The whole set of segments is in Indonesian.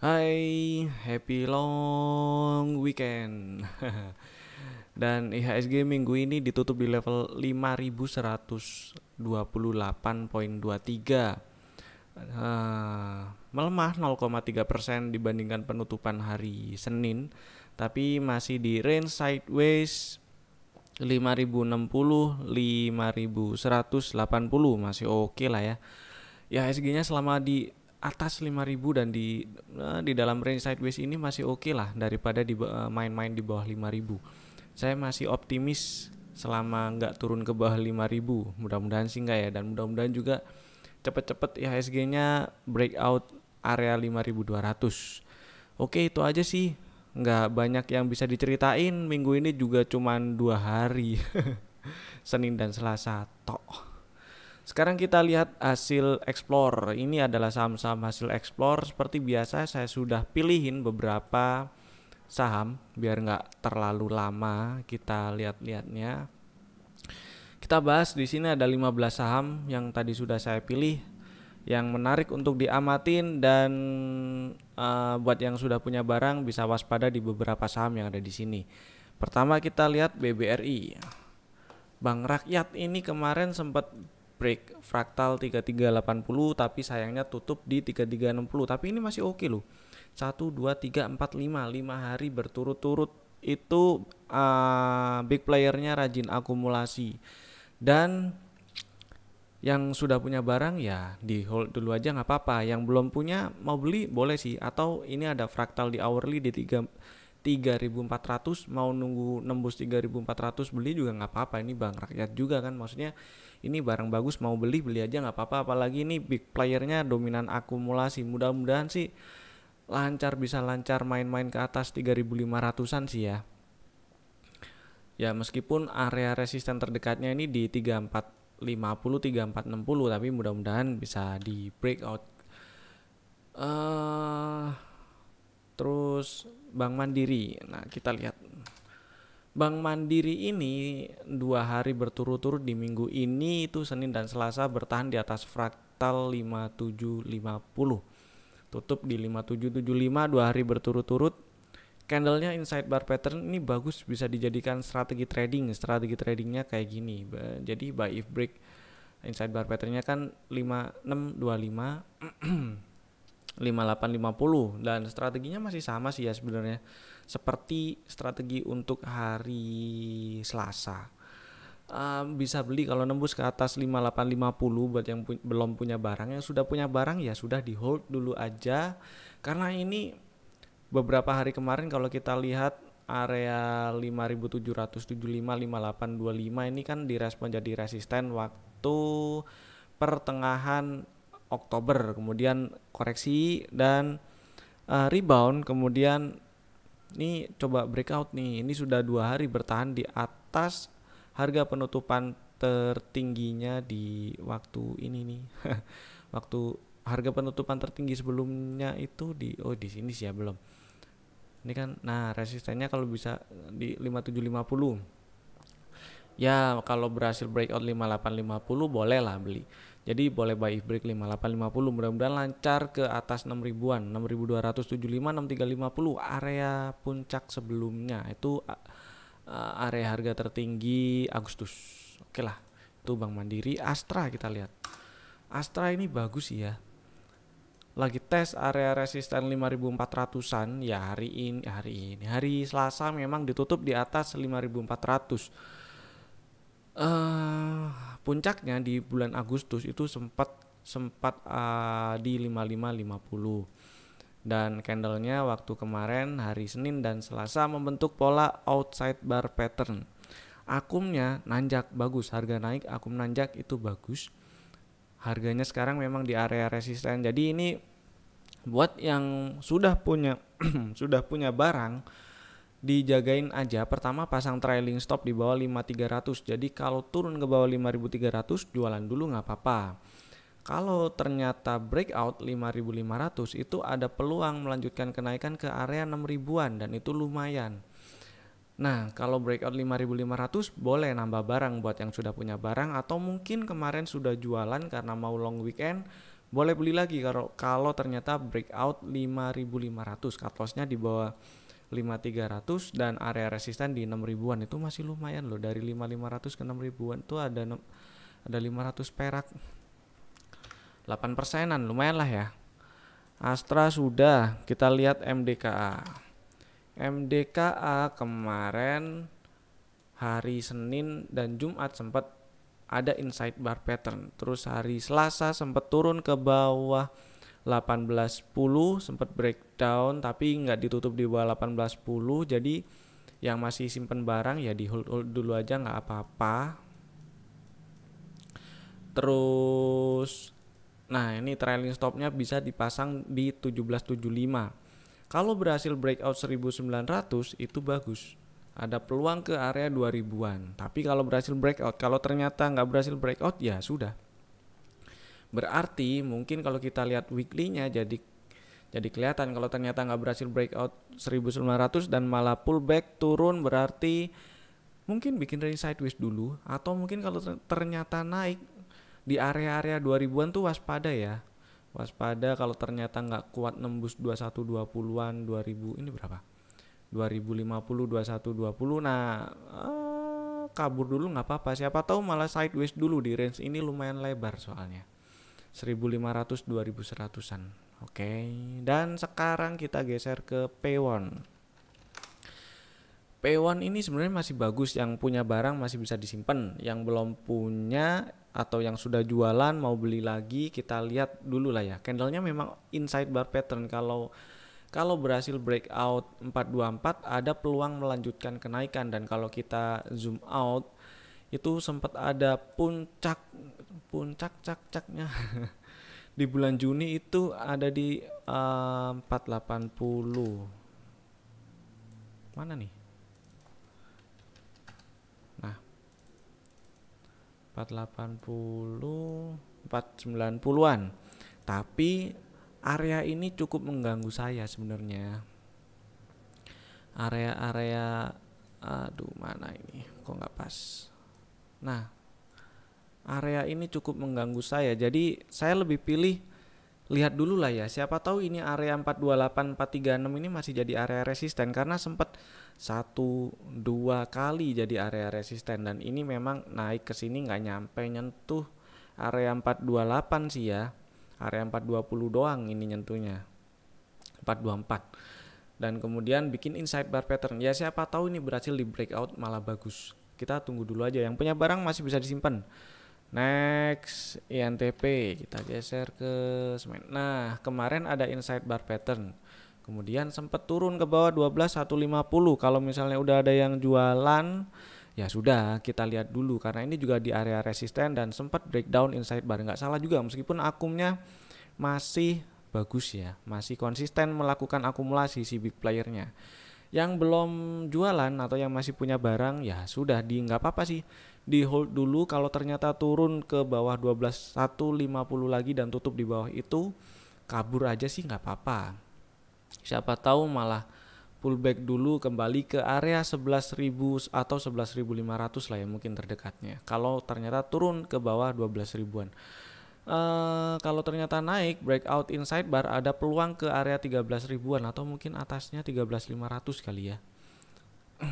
Hai, happy long weekend. Dan IHSG minggu ini ditutup di level 5128,23. Melemah 0,3% dibandingkan penutupan hari Senin, tapi masih di range sideways 5060 5180 masih oke lah ya. Ya SG-nya selama di atas 5000 dan di dalam range sideways ini masih oke lah daripada main-main di bawah 5000. Saya masih optimis selama nggak turun ke bawah 5000. Mudah-mudahan sih nggak ya, dan mudah-mudahan juga cepet-cepet IHSG-nya breakout area 5200. Oke, itu aja sih. Nggak banyak yang bisa diceritain. Minggu ini juga cuman 2 hari. Senin dan Selasa tok. Sekarang kita lihat hasil explore. Ini adalah saham-saham hasil explore. Seperti biasa saya sudah pilihin beberapa saham biar nggak terlalu lama kita lihat-lihatnya. Kita bahas di sini ada 15 saham yang tadi sudah saya pilih yang menarik untuk diamatin, dan buat yang sudah punya barang bisa waspada di beberapa saham yang ada di sini. Pertama kita lihat BBRI. Bank Rakyat ini kemarin sempat break fraktal 3380 tapi sayangnya tutup di 3360, tapi ini masih oke loh. 1 2 3 4 5 hari berturut-turut itu big playernya rajin akumulasi. Dan yang sudah punya barang ya di hold dulu aja nggak apa-apa. Yang belum punya mau beli boleh sih, atau ini ada fraktal di hourly di 3400, mau nunggu nembus 3400 beli juga nggak apa-apa. Ini bank rakyat juga kan, maksudnya ini barang bagus, mau beli aja nggak apa-apa. Apalagi ini big playernya dominan akumulasi. Mudah-mudahan sih lancar, bisa lancar main-main ke atas 3500-an sih ya. Ya meskipun area resisten terdekatnya ini di 3450 3460, tapi mudah-mudahan bisa di breakout. Terus Bank Mandiri. Nah, kita lihat Bank Mandiri ini 2 hari berturut-turut di minggu ini itu Senin dan Selasa bertahan di atas fraktal 5750. Tutup di 5775 2 hari berturut-turut. Candlenya inside bar pattern ini bagus, bisa dijadikan strategi trading. Strategi tradingnya kayak gini. Jadi buy if break inside bar patternnya kan 5625 5850, dan strateginya masih sama sih ya sebenarnya, seperti strategi untuk hari Selasa. Bisa beli kalau nembus ke atas 5850 buat yang belum punya barang. Yang sudah punya barang ya sudah di hold dulu aja, karena ini beberapa hari kemarin kalau kita lihat area 5775 5825 ini kan direspon jadi resisten waktu pertengahan Oktober, kemudian koreksi dan rebound, kemudian ini coba breakout nih. Ini sudah 2 hari bertahan di atas harga penutupan tertingginya di waktu ini nih. Waktu harga penutupan tertinggi sebelumnya itu di sini sih ya, belum. Ini kan nah resistennya kalau bisa di 5750. Ya kalau berhasil breakout 5850 boleh lah beli. Jadi boleh buy if break 5850. Mudah-mudahan lancar ke atas 6000-an, 6275, 6350 area puncak sebelumnya. Itu area harga tertinggi Agustus. Oke lah. Itu Bank Mandiri. Astra kita lihat. Astra ini bagus sih ya. Lagi tes area resisten 5400-an ya hari Selasa memang ditutup di atas 5400. Puncaknya di bulan Agustus itu sempat di 5550, dan candlenya waktu kemarin hari Senin dan Selasa membentuk pola outside bar pattern. Akumnya nanjak bagus, harga naik, akum nanjak itu bagus. Harganya sekarang memang di area resisten. Jadi ini buat yang sudah punya sudah punya barang, dijagain aja. Pertama pasang trailing stop di bawah 5300. Jadi kalau turun ke bawah 5300 jualan dulu nggak apa-apa. Kalau ternyata breakout 5500 itu ada peluang melanjutkan kenaikan ke area 6000-an, dan itu lumayan. Nah, kalau breakout 5500 boleh nambah barang buat yang sudah punya barang, atau mungkin kemarin sudah jualan karena mau long weekend, boleh beli lagi kalau ternyata breakout 5.500, cut lossnya di bawah 5.300 dan area resisten di 6 ribuan. Itu masih lumayan loh, dari 5.500 ke 6 ribuan itu ada 500 perak, 8%-an, lumayan lah ya. Astra sudah, kita lihat MDKA. MDKA kemarin hari Senin dan Jumat sempat ada inside bar pattern. Terus hari Selasa sempat turun ke bawah 18.10, sempat breakdown tapi nggak ditutup di bawah 18.10. Jadi yang masih simpen barang ya di hold dulu aja, nggak apa-apa. Terus nah ini trailing stopnya bisa dipasang di 17.75. Kalau berhasil breakout 1900 itu bagus, ada peluang ke area 2000-an. Tapi kalau berhasil breakout, kalau ternyata nggak berhasil breakout ya sudah. Berarti mungkin kalau kita lihat weekly-nya jadi kelihatan kalau ternyata nggak berhasil breakout 1900 dan malah pullback turun, berarti mungkin bikin range sideways dulu. Atau mungkin kalau ternyata naik di area-area 2000-an tuh waspada ya. Waspada kalau ternyata nggak kuat nembus 2120-an, 2000 ini berapa? 2050, 2120. Nah, kabur dulu nggak apa-apa. Siapa tahu malah sideways dulu di range ini, lumayan lebar soalnya. 1500, 2100-an. Oke. Dan sekarang kita geser ke P1. P1 ini sebenarnya masih bagus, yang punya barang masih bisa disimpan, yang belum punya atau yang sudah jualan mau beli lagi kita lihat dulu lah ya. Candlenya memang inside bar pattern. Kalau berhasil breakout 424 ada peluang melanjutkan kenaikan, dan kalau kita zoom out itu sempat ada puncak-caknya di bulan Juni itu ada di 480. Mana nih? Nah, 480, 490-an. Tapi area ini cukup mengganggu saya sebenarnya. Area mana ini? Kok nggak pas? Nah, area ini cukup mengganggu saya. Jadi saya lebih pilih lihat dulu lah ya. Siapa tahu ini area 428, 436 ini masih jadi area resisten, karena sempat 1-2 kali jadi area resisten, dan ini memang naik ke sini nggak nyampe nyentuh area 428 sih ya. Area 420 doang ini nyentuhnya, 424, dan kemudian bikin inside bar pattern. Ya siapa tahu ini berhasil di breakout malah bagus. Kita tunggu dulu aja, yang punya barang masih bisa disimpan. Next, INTP kita geser ke semen. Nah, kemarin ada inside bar pattern, kemudian sempat turun ke bawah 12.150. Kalau misalnya udah ada yang jualan ya sudah, kita lihat dulu, karena ini juga di area resisten dan sempat breakdown inside bar. Nggak salah juga, meskipun akumnya masih bagus ya, masih konsisten melakukan akumulasi si big playernya. Yang belum jualan atau yang masih punya barang ya sudah, nggak apa-apa sih, di hold dulu. Kalau ternyata turun ke bawah 12.150 lagi dan tutup di bawah itu, kabur aja sih nggak apa-apa. Siapa tahu malah pullback dulu kembali ke area 11.000 atau 11.500 lah ya mungkin terdekatnya. Kalau ternyata turun ke bawah 12 ribuan. Kalau ternyata naik breakout inside bar ada peluang ke area 13 ribuan atau mungkin atasnya 13.500 kali ya.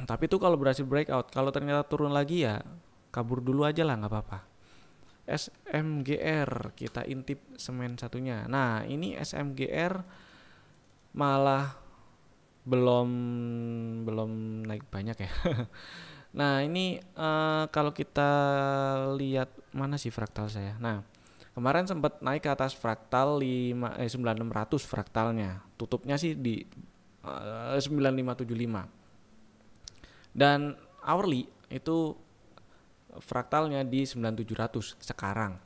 Tapi itu kalau berhasil breakout. Kalau ternyata turun lagi ya kabur dulu aja lah, nggak apa-apa. SMGR kita intip semen satunya. Nah ini SMGR malah belum naik banyak ya. Nah ini kalau kita lihat mana sih fraktal saya. Nah kemarin sempat naik ke atas fraktal 9600 fraktalnya, tutupnya sih di 9575, dan hourly itu fraktalnya di 9700 sekarang.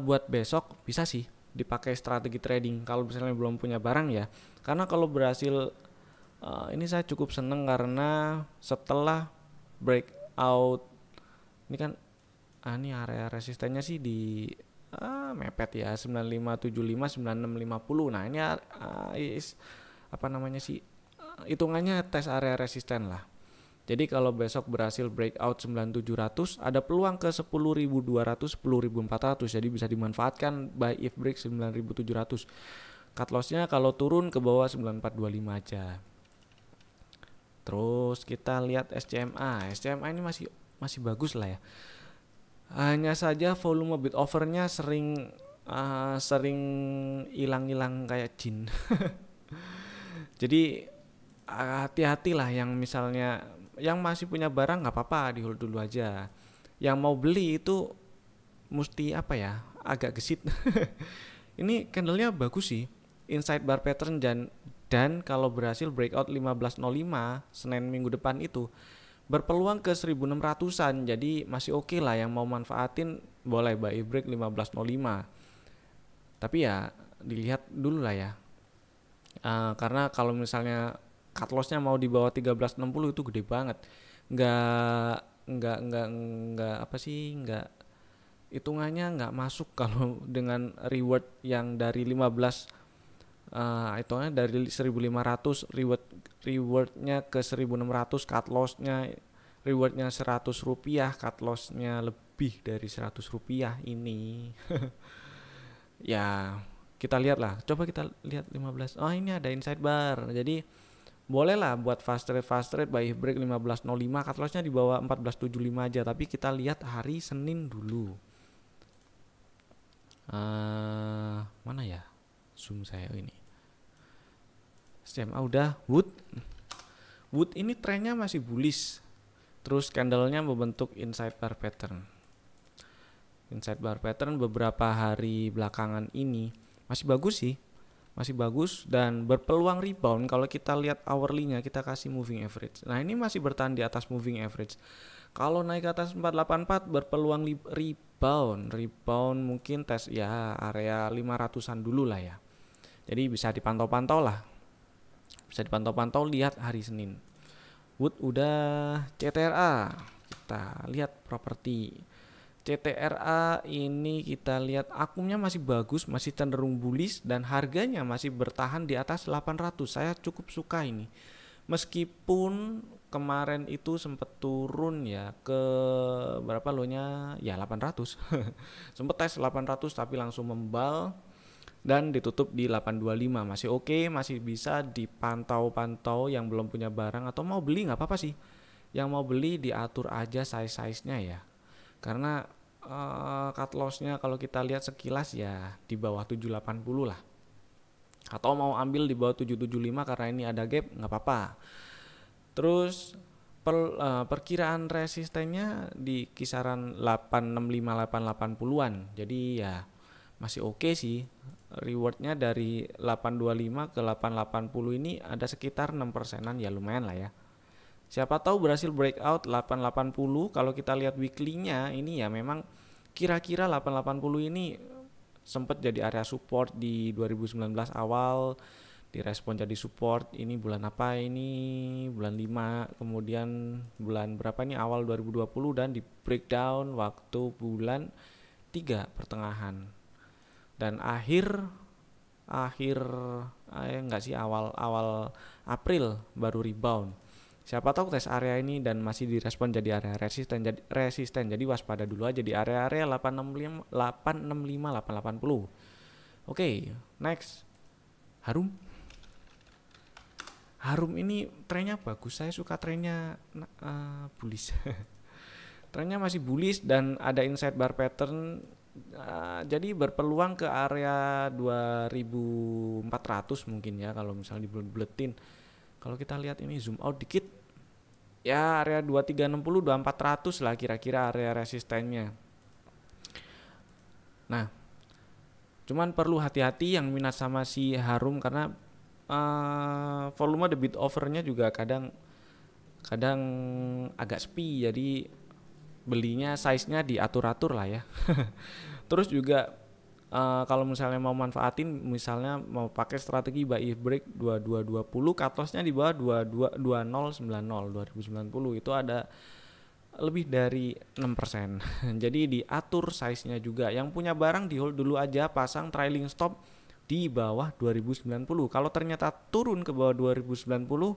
Buat besok bisa sih dipakai strategi trading kalau misalnya belum punya barang ya, karena kalau berhasil ini saya cukup seneng karena setelah breakout ini kan ini area resistennya sih di mepet ya 9575 9650. Nah ini apa namanya sih, hitungannya tes area resisten lah. Jadi kalau besok berhasil breakout 9700, ada peluang ke 10.200, 10.400. Jadi bisa dimanfaatkan buy if break 9.700. Cut lossnya kalau turun ke bawah 9425 aja. Terus kita lihat SCMA. SCMA ini masih bagus lah ya. Hanya saja volume bid offernya sering hilang-hilang kayak jin. Jadi hati-hatilah yang misalnya yang masih punya barang nggak apa-apa, di hold dulu aja. Yang mau beli itu mesti apa ya, agak gesit. Ini candlenya bagus sih, inside bar pattern, dan kalau berhasil breakout 15.05 Senin minggu depan itu berpeluang ke 1600-an. Jadi masih oke lah, yang mau manfaatin boleh buy break 15.05. Tapi ya dilihat dulu lah ya. Karena kalau misalnya cut lossnya mau di bawah 1360 itu gede banget. Nggak apa sih, nggak, hitungannya nggak masuk kalau dengan reward yang dari 15, hitungannya dari 1500, rewardnya ke 1600, cut lossnya rewardnya 100 rupiah, cut lossnya lebih dari 100 rupiah ini. Ya kita lihat lah, coba kita lihat 15. Oh ini ada inside bar, jadi boleh lah buat fast trade buy break 15.05, cut lossnya di bawah 14.75 aja. Tapi kita lihat hari Senin dulu. Mana ya zoom saya ini. SMA udah. Wood ini trennya masih bullish. Terus candlenya membentuk inside bar pattern. Inside bar pattern beberapa hari belakangan ini masih bagus sih. Masih bagus dan berpeluang rebound. Kalau kita lihat hourly-nya, kita kasih moving average. Nah ini masih bertahan di atas moving average. Kalau naik ke atas 484 berpeluang rebound mungkin tes ya area 500-an dulu lah ya. Jadi bisa dipantau-pantau lah. Bisa dipantau-pantau, lihat hari Senin. Wood udah. CTRA, kita lihat properti. CTRA ini kita lihat akumnya masih bagus, masih cenderung bullish, dan harganya masih bertahan di atas 800. Saya cukup suka ini. Meskipun kemarin itu sempat turun ya ke berapa low-nya? Ya 800. Sempat tes 800 tapi langsung membal dan ditutup di 825. Masih oke, masih bisa dipantau-pantau. Yang belum punya barang atau mau beli nggak apa-apa sih. Yang mau beli diatur aja size-nya ya. Karena cut lossnya kalau kita lihat sekilas ya di bawah 780 lah. Atau mau ambil di bawah 775 karena ini ada gap, nggak apa-apa. Terus perkiraan resistennya di kisaran 865-880-an. Jadi ya masih oke sih. Rewardnya dari 825 ke 880 ini ada sekitar 6%-an, ya lumayan lah ya. Siapa tahu berhasil breakout 880. Kalau kita lihat weekly-nya ini ya memang kira-kira 880 ini sempat jadi area support di 2019 awal, direspon jadi support. Ini bulan apa ini? Bulan 5, kemudian bulan berapa ini? Awal 2020, dan di breakdown waktu bulan 3 pertengahan. Dan awal April baru rebound. Siapa tahu tes area ini dan masih direspon jadi area resisten. Jadi waspada dulu aja di area-area 865, 880. Oke, next. Harum ini trennya bagus. Saya suka trennya bullish. Trennya masih bullish dan ada inside bar pattern. Jadi berpeluang ke area 2400 mungkin ya kalau misalnya dibuletin. Kalau kita lihat ini zoom out dikit, ya area 2360, 2400 lah kira-kira area resistennya. Nah, cuman perlu hati-hati yang minat sama si Harum karena volume the bid offernya juga kadang agak sepi, jadi belinya size-nya diatur-atur lah ya. Terus juga kalau misalnya mau manfaatin, misalnya mau pakai strategi buy if break 2220, cut loss-nya di bawah 2090 2090 itu ada lebih dari 6%. Jadi diatur size-nya juga. Yang punya barang di hold dulu aja, pasang trailing stop di bawah 2090. Kalau ternyata turun ke bawah 2090,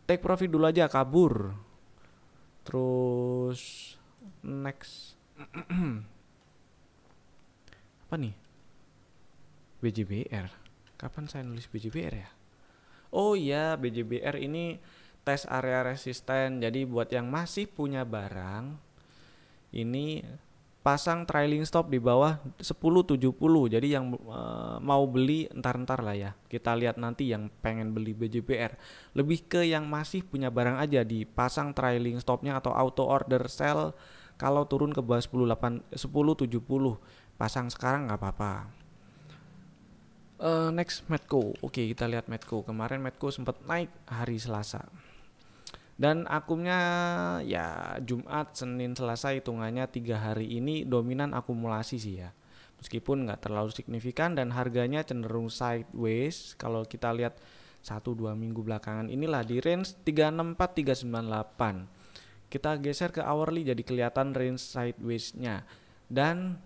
take profit dulu aja, kabur. Terus next apa nih? BJBR. Kapan saya nulis BJBR ya? Oh iya, BJBR ini tes area resisten. Jadi buat yang masih punya barang, ini pasang trailing stop di bawah 1070. Jadi yang mau beli entar-entar lah ya. Kita lihat nanti yang pengen beli BJBR. Lebih ke yang masih punya barang aja dipasang trailing stopnya atau auto order sell kalau turun ke bawah 1070. Pasang sekarang nggak apa-apa. Next Medco. Oke, kita lihat Medco. Kemarin Medco sempat naik hari Selasa. Dan akumnya ya Jumat, Senin, Selasa hitungannya 3 hari ini dominan akumulasi sih ya. Meskipun nggak terlalu signifikan dan harganya cenderung sideways. Kalau kita lihat 1-2 minggu belakangan inilah di range 364-398. Kita geser ke hourly jadi kelihatan range sideways-nya. Dan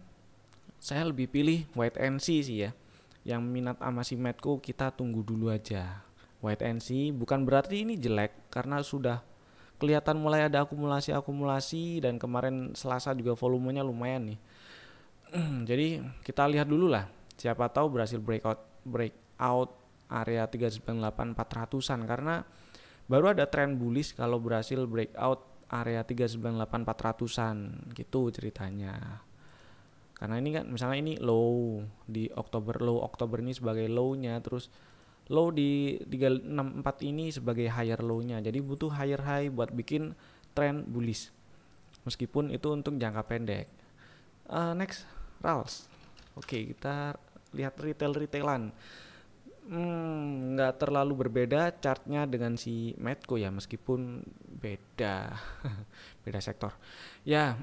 saya lebih pilih wait and see sih ya. Yang minat sama si Medco kita tunggu dulu aja. Wait and see bukan berarti ini jelek karena sudah kelihatan mulai ada akumulasi dan kemarin Selasa juga volumenya lumayan nih. Jadi kita lihat dulu lah. Siapa tahu berhasil breakout area 398-400an karena baru ada tren bullish kalau berhasil breakout area 398-400an gitu ceritanya. Karena ini kan misalnya ini low di low Oktober ini sebagai low-nya, terus low di 364 ini sebagai higher low-nya. Jadi butuh higher high buat bikin trend bullish. Meskipun itu untuk jangka pendek. Next, RALS. Oke, kita lihat retailan. Nggak terlalu berbeda chartnya dengan si Medco ya, meskipun beda beda sektor. Ya,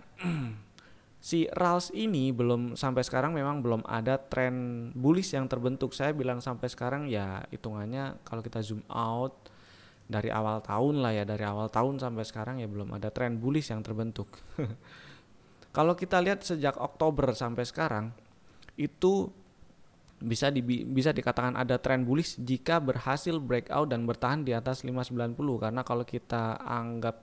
si RALS ini belum sampai sekarang memang belum ada tren bullish yang terbentuk. Saya bilang sampai sekarang ya hitungannya kalau kita zoom out dari awal tahun lah ya, dari awal tahun sampai sekarang ya belum ada tren bullish yang terbentuk. Kalau kita lihat sejak Oktober sampai sekarang itu bisa dikatakan ada tren bullish jika berhasil breakout dan bertahan di atas 590 karena kalau kita anggap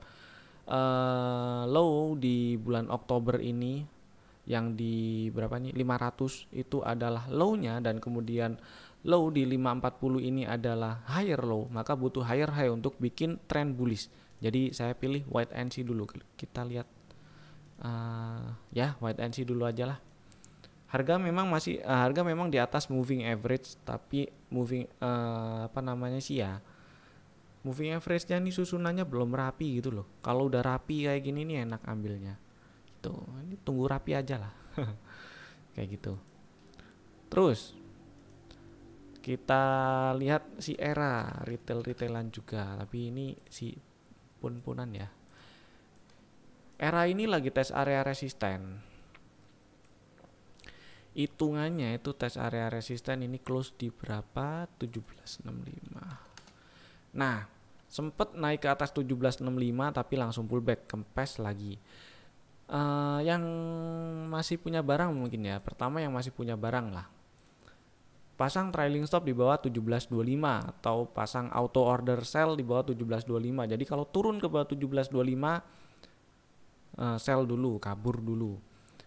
low di bulan Oktober ini yang di berapa nih 500 itu adalah low-nya dan kemudian low di 540 ini adalah higher low, maka butuh higher high untuk bikin trend bullish. Jadi saya pilih wait and see dulu. Kita lihat ya wait and see dulu aja lah. Harga memang di atas moving average tapi moving moving average-nya nih susunannya belum rapi gitu loh. Kalau udah rapi kayak gini nih enak ambilnya. Tuh, ini tunggu rapi aja lah. Kayak gitu. Terus kita lihat si Era retailan juga, tapi ini si pun-punan ya. Era ini lagi tes area resisten. Hitungannya itu tes area resisten ini close di berapa? 1765. Nah, sempet naik ke atas 1765 tapi langsung pullback, kempes lagi. Yang masih punya barang mungkin ya. Pertama yang masih punya barang lah. Pasang trailing stop di bawah 1725 atau pasang auto order sell di bawah 1725. Jadi kalau turun ke bawah 1725 sell dulu, kabur dulu.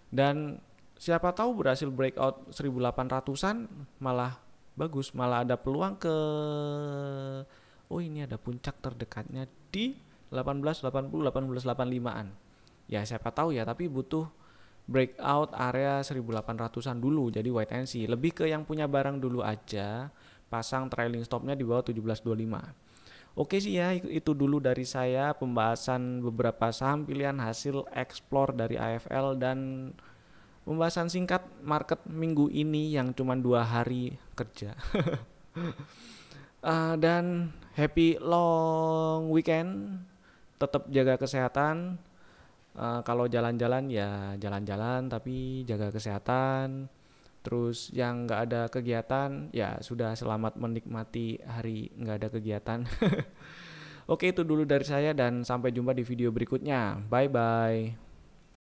Dan siapa tahu berhasil breakout 1800-an malah bagus, malah ada peluang ke ini ada puncak terdekatnya di 1885-an. Ya siapa tahu ya, tapi butuh breakout area 1800-an dulu. Jadi wait and see. Lebih ke yang punya barang dulu aja, pasang trailing stopnya di bawah 1725. Oke sih ya, itu dulu dari saya pembahasan beberapa saham pilihan hasil explore dari AFL dan pembahasan singkat market minggu ini yang cuma 2 hari kerja. Dan happy long weekend. Tetap jaga kesehatan. Kalau jalan-jalan ya jalan-jalan tapi jaga kesehatan. Terus yang nggak ada kegiatan ya sudah selamat menikmati hari nggak ada kegiatan. Oke, itu dulu dari saya dan sampai jumpa di video berikutnya. Bye bye.